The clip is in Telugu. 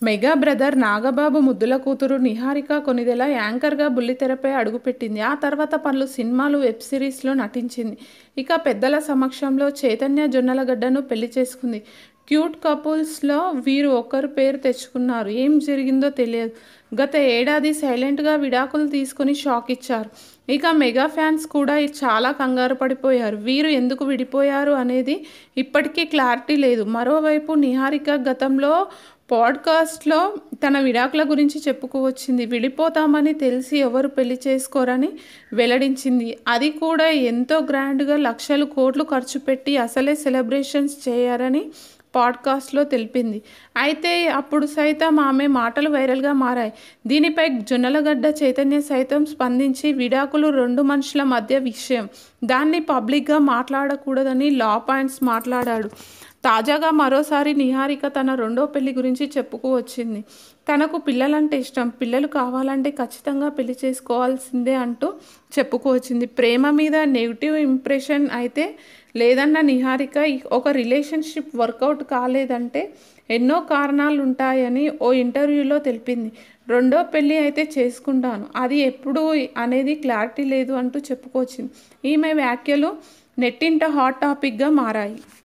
మెగా బ్రదర్ నాగబాబు ముద్దుల కూతురు నిహారిక కొణిదెల యాంకర్గా బుల్లితెరపై అడుగుపెట్టింది. ఆ తర్వాత పలు సినిమాలు, వెబ్ సిరీస్లో నటించింది. ఇక పెద్దల సమక్షంలో చైతన్య జొన్నలగడ్డను పెళ్లి చేసుకుంది. క్యూట్ కపుల్స్లో వీరు ఒకరు పేరు తెచ్చుకున్నారు. ఏం జరిగిందో తెలియదు. గత ఏడాది సైలెంట్గా విడాకులు తీసుకుని షాక్ ఇచ్చారు. ఇక మెగా ఫ్యాన్స్ కూడా చాలా కంగారు పడిపోయారు. వీరు ఎందుకు విడిపోయారు అనేది ఇప్పటికీ క్లారిటీ లేదు. మరోవైపు నిహారిక గతంలో పాడ్కాస్ట్లో తన విడాకుల గురించి చెప్పుకువచ్చింది. విడిపోతామని తెలిసి ఎవరు పెళ్లి చేసుకోరని వెల్లడించింది. అది కూడా ఎంతో గ్రాండ్గా లక్షలు కోట్లు ఖర్చు పెట్టి అసలే సెలబ్రేషన్స్ చేయారని పాడ్కాస్ట్లో తెలిపింది. అయితే అప్పుడు సైతం ఆమె మాటలు వైరల్గా మారాయి. దీనిపై జొన్నలగడ్డ చైతన్య సైతం స్పందించి విడాకులు రెండు మనుషుల మధ్య విషయం, దాన్ని పబ్లిక్గా మాట్లాడకూడదని లా పాయింట్స్ మాట్లాడాడు. తాజాగా మరోసారి నిహారిక తన రెండో పెళ్లి గురించి చెప్పుకువచ్చింది. తనకు పిల్లలంటే ఇష్టం, పిల్లలు కావాలంటే ఖచ్చితంగా పెళ్లి చేసుకోవాల్సిందే అంటూ చెప్పుకువచ్చింది. ప్రేమ మీద నెగిటివ్ ఇంప్రెషన్ అయితే లేదన్న నిహారిక ఒక రిలేషన్షిప్ వర్కౌట్ కాలేదంటే ఎన్నో కారణాలు ఉంటాయని ఓ ఇంటర్వ్యూలో తెలిపింది. రెండో పెళ్లి అయితే చేసుకుంటాను, అది ఎప్పుడు అనేది క్లారిటీ లేదు అంటూ చెప్పుకొచ్చింది. ఈమె వ్యాఖ్యలు నెట్టింట హాట్ టాపిక్గా మారాయి.